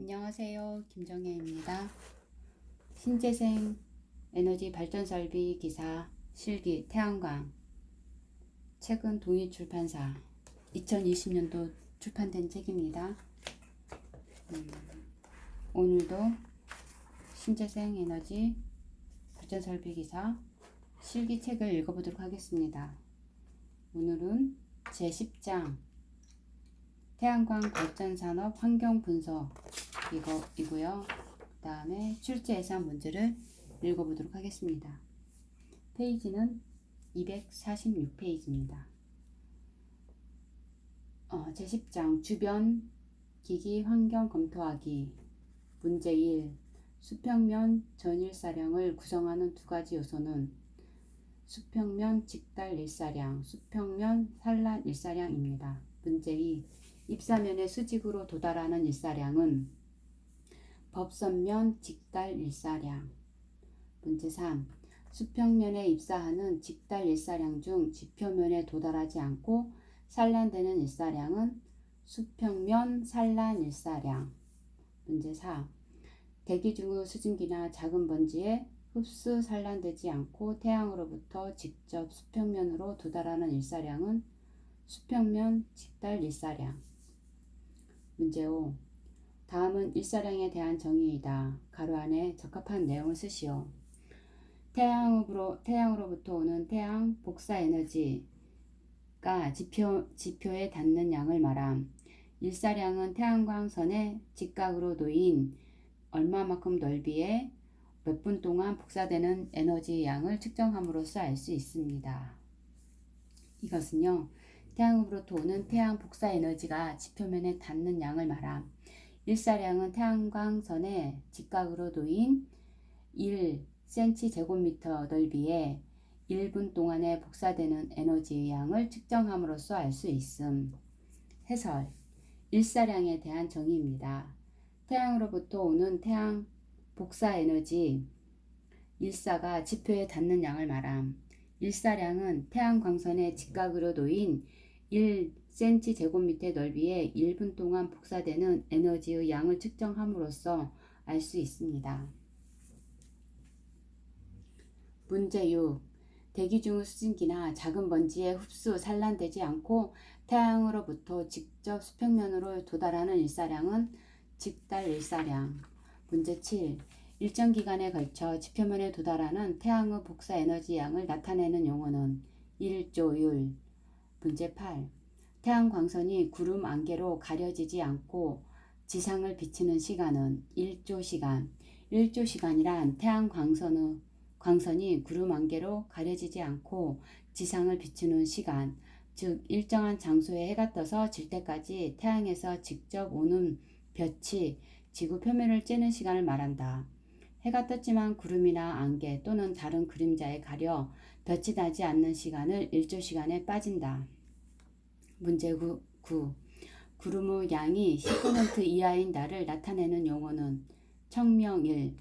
안녕하세요. 김정혜입니다. 신재생 에너지 발전 설비 기사 실기 태양광 책은 동일출판사 2020년도 출판된 책입니다. 오늘도 신재생 에너지 발전 설비 기사 실기 책을 읽어보도록 하겠습니다. 오늘은 제10장 태양광 발전 산업 환경 분석 이고요. 그 다음에 출제 예상 문제를 읽어보도록 하겠습니다. 페이지는 246페이지입니다. 제10장 주변 기기 환경 검토하기 문제 1 수평면 전일사량을 구성하는 두 가지 요소는 수평면 직달 일사량, 수평면 산란 일사량입니다. 문제 2 입사면의 수직으로 도달하는 일사량은 법선면 직달 일사량. 문제 3. 수평면에 입사하는 직달 일사량 중 지표면에 도달하지 않고 산란되는 일사량은 수평면 산란 일사량. 문제 4. 대기 중의 수증기나 작은 먼지에 흡수 산란되지 않고 태양으로부터 직접 수평면으로 도달하는 일사량은 수평면 직달 일사량. 문제 5. 다음은 일사량에 대한 정의이다. 가로 안에 적합한 내용을 쓰시오. 태양으로부터 오는 태양 복사 에너지가 지표에 닿는 양을 말함. 일사량은 태양광선에 직각으로 놓인 얼마만큼 넓이에 몇 분 동안 복사되는 에너지의 양을 측정함으로써 알 수 있습니다. 이것은요, 태양으로부터 오는 태양 복사 에너지가 지표면에 닿는 양을 말함. 일사량은 태양광선에 직각으로 놓인 1cm 제곱미터 넓이에 1분 동안에 복사되는 에너지의 양을 측정함으로써 알 수 있음. 해설 일사량에 대한 정의입니다. 태양으로부터 오는 태양 복사 에너지 일사가 지표에 닿는 양을 말함. 일사량은 태양광선에 직각으로 놓인 1cm 제곱미터 넓이에 1분 동안 복사되는 에너지의 양을 측정함으로써 알 수 있습니다. 문제 6. 대기 중의 수증기나 작은 먼지에 흡수 산란되지 않고 태양으로부터 직접 수평면으로 도달하는 일사량은 직달 일사량. 문제 7. 일정 기간에 걸쳐 지표면에 도달하는 태양의 복사 에너지 양을 나타내는 용어는 일조율. 문제 8. 태양광선이 구름 안개로 가려지지 않고 지상을 비치는 시간은 1조시간. 1조시간이란 태양광선이 구름 안개로 가려지지 않고 지상을 비추는 시간, 즉 일정한 장소에 해가 떠서 질 때까지 태양에서 직접 오는 볕이 지구 표면을 쬐는 시간을 말한다. 해가 떴지만 구름이나 안개 또는 다른 그림자에 가려 볕이 나지 않는 시간을 1조시간에 빠진다. 문제 9. 구름의 양이 10% 이하인 날을 나타내는 용어는 청명일.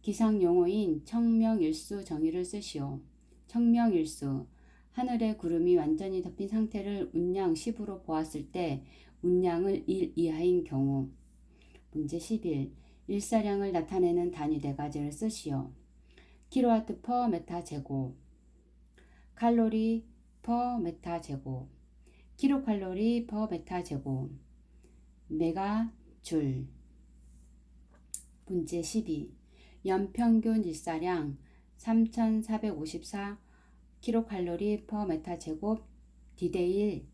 기상용어인 청명일수 정의를 쓰시오. 청명일수, 하늘에 구름이 완전히 덮인 상태를 운량 10으로 보았을 때 운량을 1 이하인 경우. 문제 11. 일사량을 나타내는 단위 네 가지를 쓰시오. 킬로와트 퍼 메타 제곱, 칼로리 퍼 메타 제곱, 킬로칼로리 퍼 메타 제곱, 메가줄. 문제 12. 연평균 일사량 3454 킬로칼로리 퍼 메타 제곱 데이일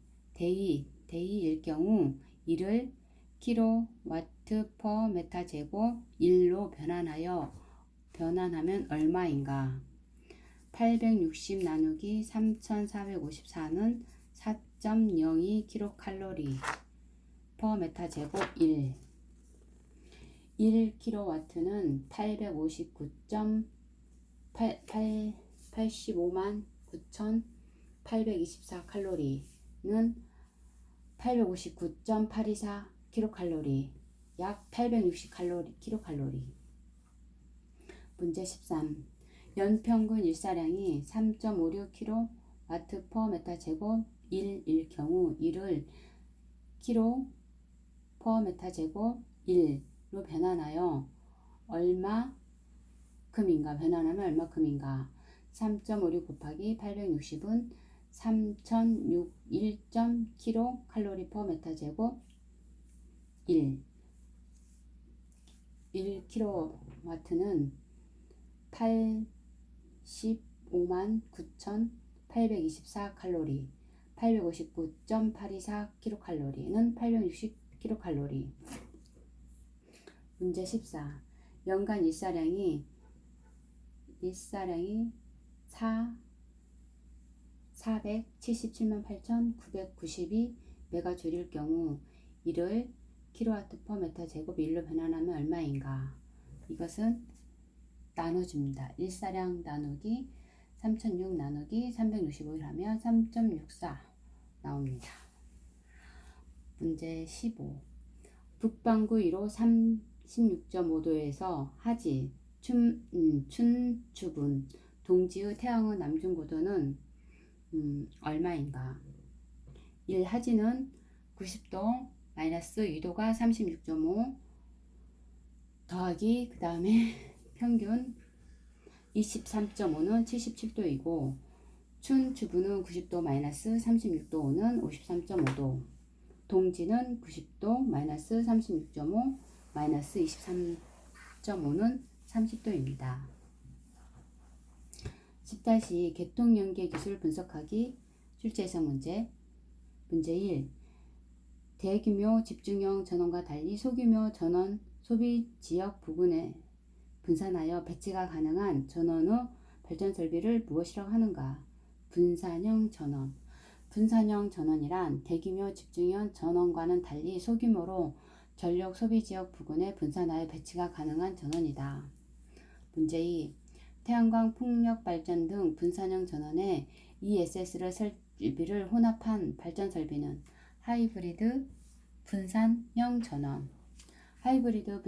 경우 이를 킬로와트 퍼 메타 제곱 1로 변환하면 얼마인가? 860 나누기 3454는 4.02 킬로칼로리 퍼 메타 제곱 1킬로와트는 85만 9,824 칼로리는 859.824 킬로칼로리, 약 860 킬로칼로리. 문제 13. 연평균 일사량이 3.56 킬로와트 퍼 메타 제곱 1일 경우 1을 킬로 퍼 메타 제곱 1 변환하여 얼마큼인가, 변환하면 얼마큼인가. 3.56 곱하기 860은 3001.kcal/m제곱 1kW는 859,824칼로리, 859.824kcal는 860kcal. 문제 14. 연간 일사량이 477만 8,992메가줄일 경우 이를 kW/m제곱 1로 변환하면 얼마인가? 이것은 나눠줍니다. 일사량 나누기 3006 나누기 365일 하면 3.64 나옵니다. 문제 15. 북반구 1호 36.5도에서 하지, 춘추분, 동지의 태양의 남중고도는 얼마인가? 1. 하지는 90도 마이너스 2도가 36.5 더하기 그 다음에 평균 23.5는 77도이고 춘추분은 90도 마이너스 36.5는 53.5도, 동지는 90도 마이너스 36.5 마이너스 23.5는 30도입니다. 10. 계통연계 기술 분석하기 출제해석 문제. 문제 1. 대규모 집중형 전원과 달리 소규모 전원 소비지역 부근에 분산하여 배치가 가능한 전원의 발전 설비를 무엇이라고 하는가? 분산형 전원. 분산형 전원이란 대규모 집중형 전원과는 달리 소규모로 전력 소비지역 부근에 분산하여 배치가 가능한 전원이다. 문제 2. 태양광 풍력 발전 등 분산형 전원에 ESS를 설비를 혼합한 발전 설비는 하이브리드 분산형 전원. 하이브리드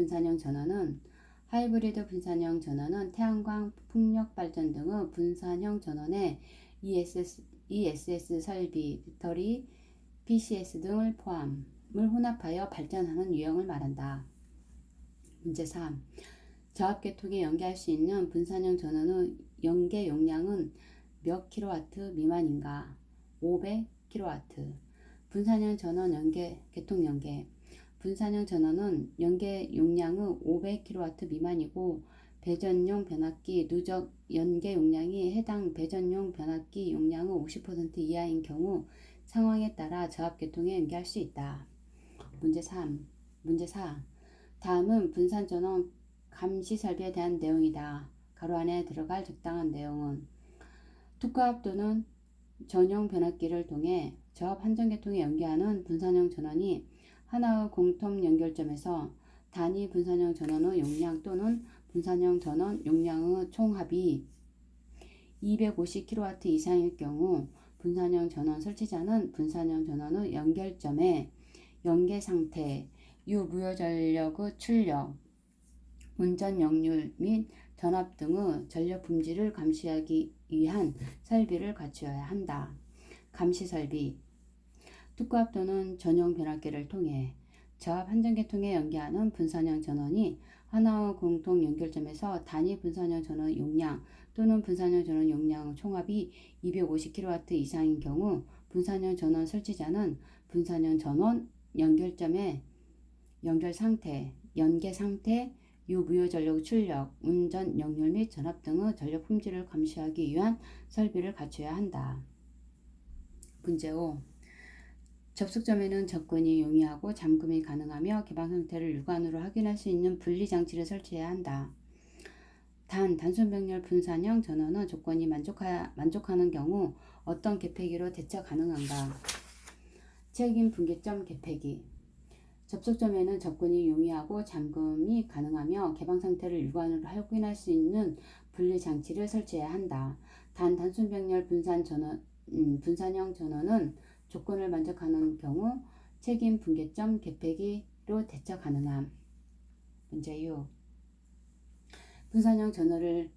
분산형 전원은 태양광 풍력 발전 등의 분산형 전원에 ESS 설비, 배터리, PCS 등을 혼합하여 발전하는 유형을 말한다. 문제 3. 저압계통에 연계할 수 있는 분산형 전원의 연계 용량은 몇 킬로와트 미만인가? 500kW. 분산형 전원 계통 연계. 분산형 전원은 연계 용량의 500kW 미만이고 배전용 변압기 누적 연계 용량이 해당 배전용 변압기 용량의 50% 이하인 경우 상황에 따라 저압계통에 연계할 수 있다. 문제 4. 다음은 분산전원 감시 설비에 대한 내용이다. 가로 안에 들어갈 적당한 내용은 투과압 또는 전용 변압기를 통해 저압 한전계통에 연계하는 분산형 전원이 하나의 공통 연결점에서 단위 분산형 전원의 용량 또는 분산형 전원 용량의 총합이 250kW 이상일 경우 분산형 전원 설치자는 분산형 전원의 연결점의 연계 상태, 유무효 전력의 출력, 운전 역률 및 전압 등의 전력 품질을 감시하기 위한 설비를 갖추어야 한다. 감시 설비. 투과압 또는 전용 변압기를 통해 저압 한전계통에 연계하는 분산형 전원이 하나의 공통 연결점에서 단위 분산형 전원 용량 또는 분산형 전원 용량의 총합이 250kW 이상인 경우 분산형 전원 설치자는 분산형 전원 연결점의 연계 상태, 유무효 전력 출력, 운전 역률 및 전압 등의 전력 품질을 감시하기 위한 설비를 갖춰야 한다. 문제 5. 접속점에는 접근이 용이하고 잠금이 가능하며 개방 상태를 육안으로 확인할 수 있는 분리 장치를 설치해야 한다. 단순 병렬 분산형 전원은 조건이 만족하는 경우 어떤 개폐기로 대처 가능한가? 책임 분기점 개폐기. 접속점에는 접근이 용이하고 잠금이 가능하며 개방 상태를 육안으로 확인할 수 있는 분리 장치를 설치해야 한다. 단순 병렬 분산형 전원은 조건을 만족하는 경우 책임 분기점 개폐기로 대처 가능함. 문제 6. 분산형 전원을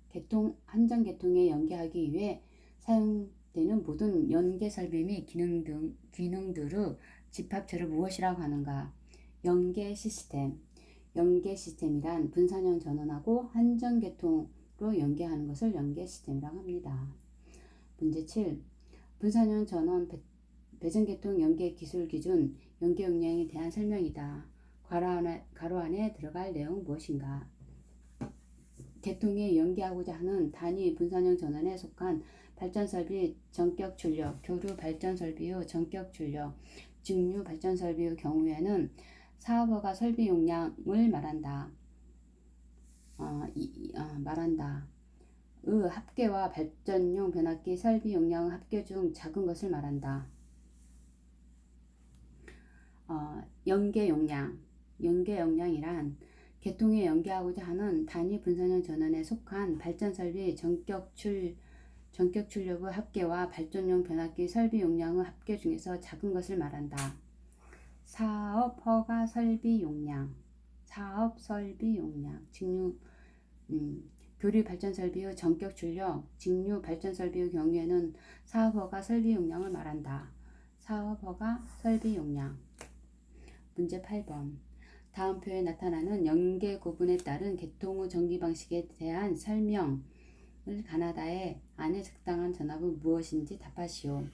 한전계통에 연계하기 위해 사용되는 모든 연계 설비 및 기능들의 집합체를 무엇이라고 하는가? 연계 시스템. 연계 시스템이란 분산형 전원하고 한전계통으로 연계하는 것을 연계 시스템이라고 합니다. 문제 7. 분산형 전원 배전계통 연계 기술 기준 연계 용량에 대한 설명이다. 괄호 안에 들어갈 내용 무엇인가? 계통에 연계하고자 하는 단위 분산형 전원에 속한 발전 설비 전격 출력, 교류 발전 설비의 전격 출력, 직류 발전 설비의 경우에는 사업허가 설비 용량을 말한다. 의 합계와 발전용 변압기 설비 용량 합계 중 작은 것을 말한다. 연계 용량이란 계통에 연계하고자 하는 단위 분산형 전원에 속한 발전 설비 전격 출력의 합계와 발전용 변압기 설비 용량의 합계 중에서 작은 것을 말한다. 사업 허가 설비 용량, 직류 교류 발전 설비의 전격 출력, 직류 발전 설비의 경우에는 사업 허가 설비 용량을 말한다. 사업 허가 설비 용량. 문제 8번. 다음 표에 나타나는 연계 구분에 따른 계통의 전기 방식에 대한 설명을 가나다의 안에 적당한 전압은 무엇인지 답하시오.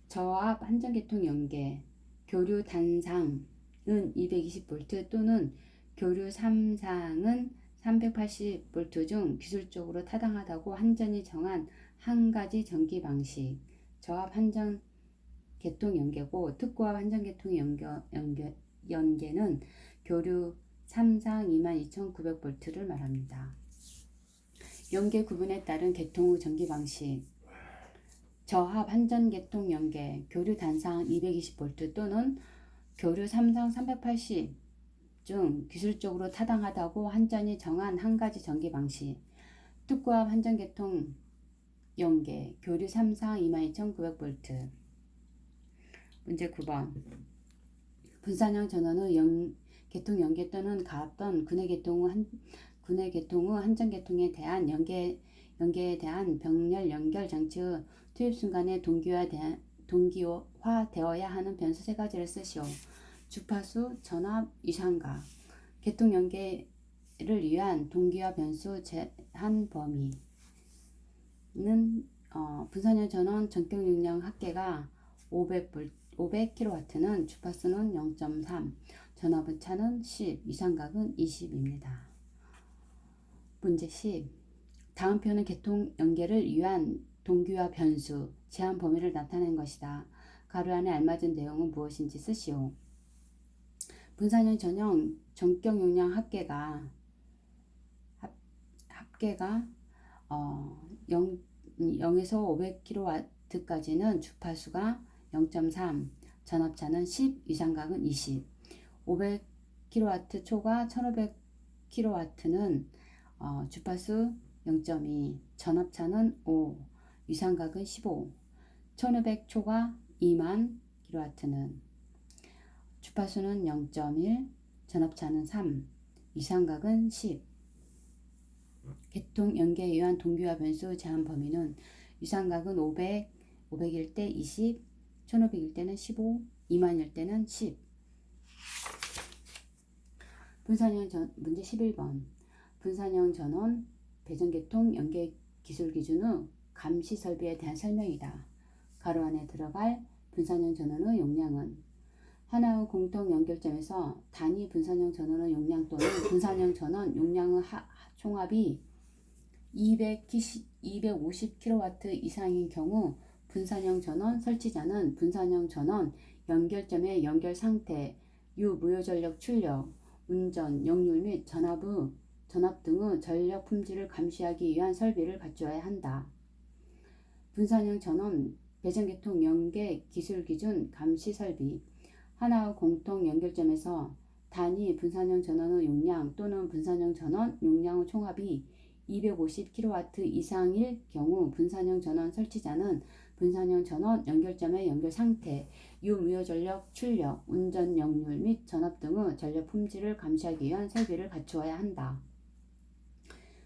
저압 한전계통 연계, 교류 단상은 220V 또는 교류 삼상은 380V 중 기술적으로 타당하다고 한전이 정한 한 가지 전기 방식. 저압 한전계통 연계고 특고압 한전계통 연계는 교류 3상 22,900V를 말합니다. 연계 구분에 따른 계통의 전기 방식. 저합 한전계통 연계, 교류 단상 220V 또는 교류 3상 380 중 기술적으로 타당하다고 한전이 정한 한 가지 전기 방식. 특고압 한전계통 연계, 교류 3상 22,900V. 문제 9번. 분산형 전원의 계통 연계 또는 가압던 군의 계통의 한전계통에 대한 연계에 대한 병렬 연결 장치의 투입 순간에 동기화되어야 하는 변수 세 가지를 쓰시오. 주파수, 전압, 이상각. 계통 연계를 위한 동기화 변수 제한 범위는 분산형 전원 전격 용량 합계가 500kW는 주파수는 0.3, 전압은 차는 10, 이상각은 20입니다. 문제 10. 다음 표는 계통 연계를 위한 동기화 변수, 제한 범위를 나타낸 것이다. 가로 안에 알맞은 내용은 무엇인지 쓰시오. 분산형 전용 전격 용량 합계가 0에서 500kW까지는 주파수가 0.3, 전압차는 10, 이상각은 20. 500kW 초과 1500kW는 주파수 0.2, 전압차는 5, 이상각은 15. 1500 초과 2만 kW는 주파수는 0.1, 전압차는 3, 이상각은 10. 계통 연계에 의한 동기화 변수 제한 범위는 이상각은 500일 때 20, 1500일 때는 15, 2만일 때는 10. 문제 11번. 분산형 전원 배전계통 연계 기술 기준의 감시 설비에 대한 설명이다. 가로 안에 들어갈 분산형 전원의 용량은 하나의 공통 연결점에서 단위 분산형 전원의 용량 또는 분산형 전원 용량의 총합이 250kW 이상인 경우 분산형 전원 설치자는 분산형 전원 연결점의 연결 상태, 무효전력 출력, 운전, 역률 및 전압 등의 전력 품질을 감시하기 위한 설비를 갖추어야 한다. 분산형 전원 배전계통 연계 기술 기준 감시 설비. 하나의 공통 연결점에서 단위 분산형 전원의 용량 또는 분산형 전원 용량의 총합이 250kW 이상일 경우 분산형 전원 설치자는 분산형 전원 연결점의 연결 상태, 무효전력 출력, 운전 역률 및 전압 등의 전력 품질을 감시하기 위한 설비를 갖추어야 한다.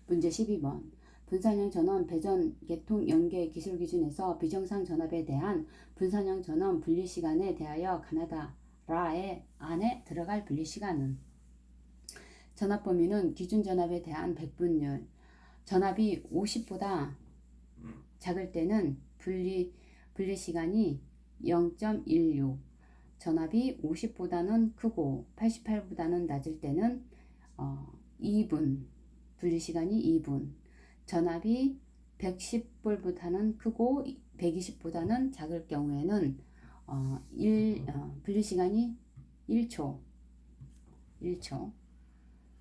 문제 12번. 분산형 전원 배전계통 연계 기술 기준에서 비정상 전압에 대한 분산형 전원 분리시간에 대하여 가나다 라의 안에 들어갈 분리시간은 전압 범위는 기준 전압에 대한 백분율. 전압이 50보다 작을 때는 분리 시간이 0.16. 전압이 50보다는 크고 88보다는 낮을 때는 2분. 분리 시간이 2분. 전압이 110볼보다는 크고 120보다는 작을 경우에는 분리 시간이 1초.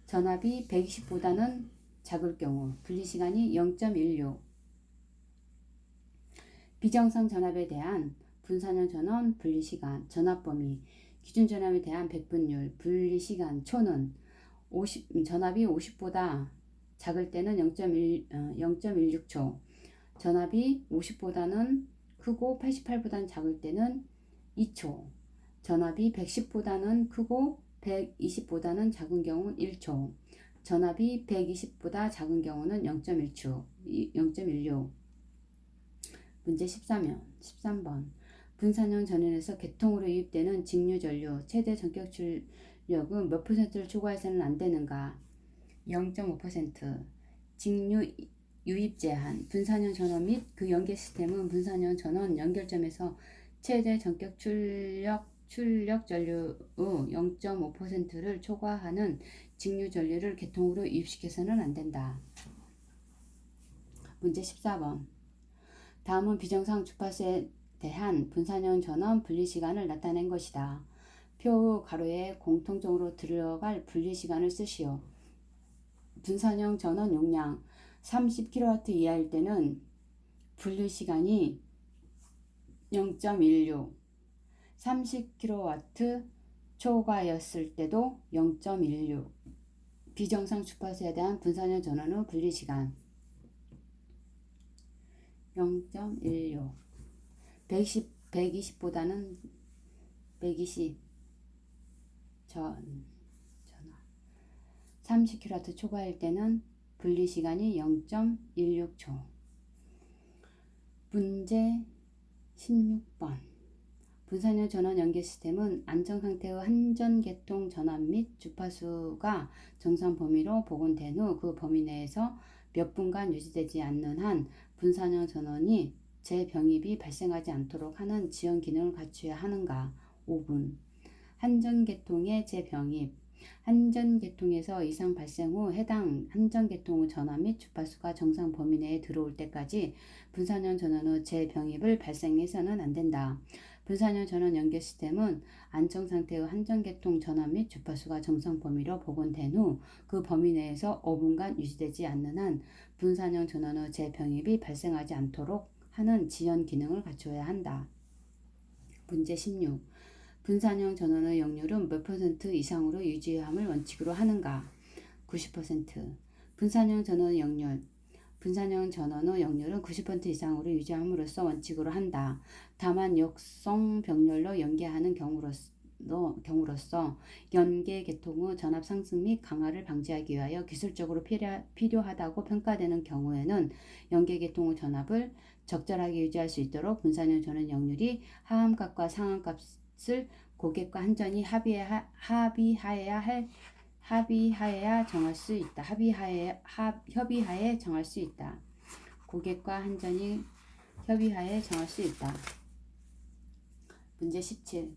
전압이 120보다는 작을 경우 분리 시간이 0.16. 비정상 전압에 대한 분산형 전원 분리 시간, 전압 범위, 기준 전압에 대한 백분율, 분리 시간, 초는 전압이 50보다 작을 때는 0.16초, 전압이 50보다는 크고 88보다는 작을 때는 2초, 전압이 110보다는 크고 120보다는 작은 경우는 1초, 전압이 120보다 작은 경우는 0.16. 문제 13번. 분산형 전원에서 개통으로 유입되는 직류전류 최대 전격 출력은 몇 %를 초과해서는 안 되는가? 0.5%. 직류 유입 제한. 분산형 전원 및 그 연계 시스템은 분산형 전원 연결점에서 최대 전격 출력 전류의 0.5%를 초과하는 직류 전류를 개통으로 유입시켜서는 안 된다. 문제 14번. 다음은 비정상 주파수에 대한 분산형 전원 분리 시간을 나타낸 것이다. 표 가로에 공통적으로 들어갈 분리 시간을 쓰시오. 분산형 전원 용량 30kW 이하일 때는 분리 시간이 0.16, 30kW 초과였을 때도 0.16. 비정상 주파수에 대한 분산형 전원의 분리 시간 0.16. 120보다는 120 전압 30kW 초과일 때는 분리 시간이 0.16초. 문제 16번. 분산형 전원 연계 시스템은 안정 상태의 한전계통 전압 및 주파수가 정상 범위로 복원된 후 그 범위 내에서 몇 분간 유지되지 않는 한 분산형 전원이 재병입이 발생하지 않도록 하는 지연 기능을 갖춰야 하는가? 5분. 한전계통의 재병입. 한전계통에서 이상 발생 후 해당 한전계통의 전압 및 주파수가 정상 범위 내에 들어올 때까지 분산형 전원의 재병입을 발생해서는 안 된다. 분산형 전원 연결 시스템은 안정 상태의 한전계통 전압 및 주파수가 정상 범위로 복원된 후 그 범위 내에서 5분간 유지되지 않는 한 분산형 전원의 재병입이 발생하지 않도록 하는 지연 기능을 갖춰야 한다. 문제 16. 분산형 전원의 역률은 몇 % 이상으로 유지함을 원칙으로 하는가? 90%. 분산형 전원의 역률. 분산형 전원의 역률은 90% 이상으로 유지함으로써 원칙으로 한다. 다만 역성 병렬로 연계하는 경우로서 연계 계통의 전압 상승 및 강화를 방지하기 위하여 기술적으로 필요하다고 평가되는 경우에는 연계 계통의 전압을 적절하게 유지할 수 있도록 분산형 전원 역률이 하함값과 상함값을 고객과 한전이 협의하에 정할 수 있다. 협의하에 정할 수 있다. 고객과 한전이 협의하에 정할 수 있다. 문제 17.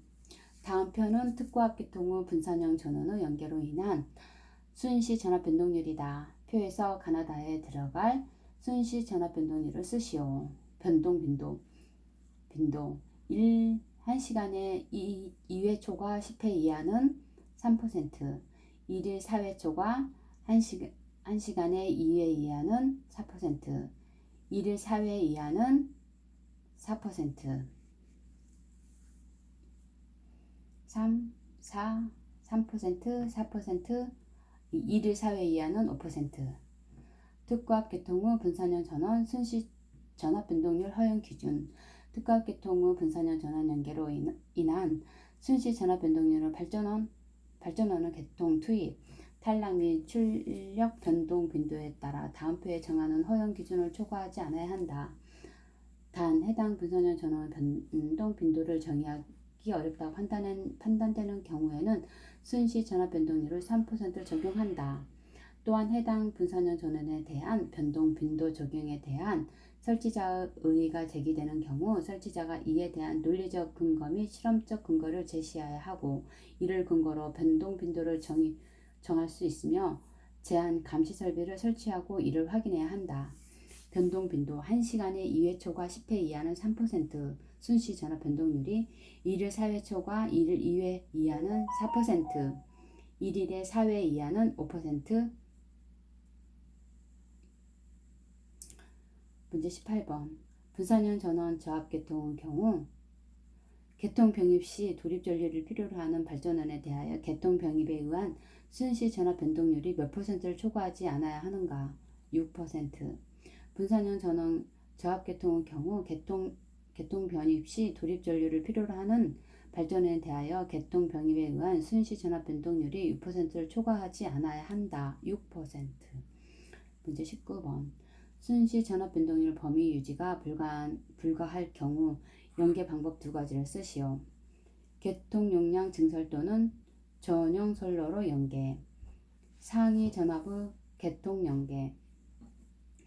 다음 표는 특고압 계통의 분산형 전원의 연계로 인한 순시 전압 변동률이다. 표에서 가나다에 들어갈 순시 전압 변동률을 쓰시오. 변동 빈도 1시간에 2회 초과 10회 이하는 3%, 1일 4회 초과 1시간에 2회 이하는 4%, 1일 4회 이하는 4%, 3%, 4%, 1일 4회 이하는 5%. 특고압 계통의 분산형 전원 순시 전압 변동률 허용 기준. 특고압 계통의 분산형 전원 연계로 인한 순시 전압 변동률을 발전원의 계통 투입, 탈락 및 출력 변동 빈도에 따라 다음 표에 정하는 허용 기준을 초과하지 않아야 한다. 단 해당 분산형 전원 변동 빈도를 정의하기 어렵다고 판단되는 경우에는 순시 전압 변동률을 3%를 적용한다. 또한 해당 분산형 전원에 대한 변동 빈도 적용에 대한 설치자의 의의가 제기되는 경우 설치자가 이에 대한 논리적 근거 및 실험적 근거를 제시해야 하고 이를 근거로 변동 빈도를 정할 수 있으며 제한 감시 설비를 설치하고 이를 확인해야 한다. 변동 빈도 1시간에 2회 초과 10회 이하는 3%, 순시 전압 변동률이 1일 4회 초과 1일 2회 이하는 4%, 1일에 4회 이하는 5%. 문제 18번. 분산형 전원 저압 계통의 경우 계통 병입 시 도립 전류를 필요로 하는 발전원에 대하여 계통 병입에 의한 순시 전압 변동률이 몇 %를 초과하지 않아야 하는가? 6%. 분산형 전원 저압 계통의 경우 계통 병입 시 도립 전류를 필요로 하는 발전원에 대하여 계통 병입에 의한 순시 전압 변동률이 6%를 초과하지 않아야 한다. 6%. 문제 19번. 순시 전압 변동률 범위 유지가 불가할 경우 연계 방법 두 가지를 쓰시오. 계통 용량 증설 또는 전용 선로로 연계, 상위 전압의 계통 연계.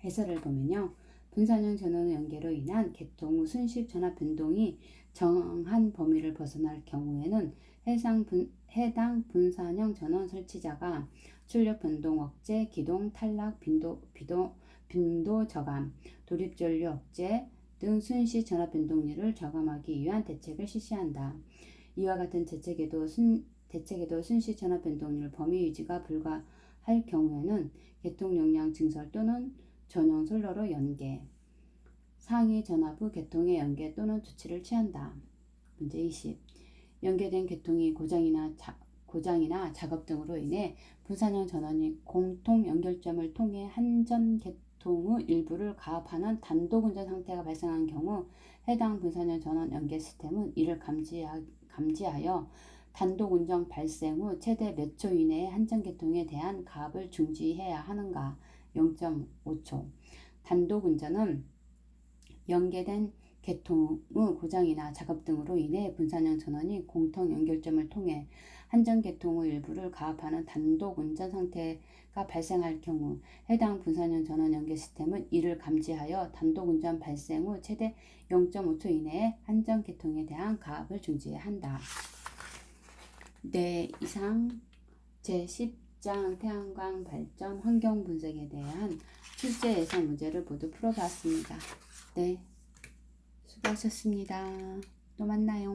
해설을 보면요. 분산형 전원 연계로 인한 계통 순시 전압 변동이 정한 범위를 벗어날 경우에는 해당 분산형 전원 설치자가 출력 변동 억제, 기동 탈락, 빈도 저감, 도립 전류 억제 등 순시 전압 변동률을 저감하기 위한 대책을 실시한다. 이와 같은 대책에도 순시 전압 변동률 범위 유지가 불가할 경우에는 계통 용량 증설 또는 전용 선로로 연계, 상위 전압의 계통의 연계 또는 조치를 취한다. 문제 20. 연계된 계통이 고장이나 작업 등으로 인해 분산형 전원이 공통 연결점을 통해 한전 계통의 일부를 가압하는 단독 운전 상태가 발생한 경우 해당 분산형 전원 연계 시스템은 이를 감지하여 단독 운전 발생 후 최대 몇 초 이내에 한전 계통에 대한 가압을 중지해야 하는가? 0.5초. 단독 운전은 연계된 계통의 고장이나 작업 등으로 인해 분산형 전원이 공통 연결점을 통해 한전 계통의 일부를 가압하는 단독 운전 상태가 발생할 경우 해당 분산형 전원 연계 시스템은 이를 감지하여 단독 운전 발생 후 최대 0.5초 이내에 한전 계통에 대한 가압을 중지해야 한다. 네, 이상 제10장 태양광 발전 환경 분석에 대한 출제 예상 문제를 모두 풀어봤습니다. 네, 수고하셨습니다. 또 만나요.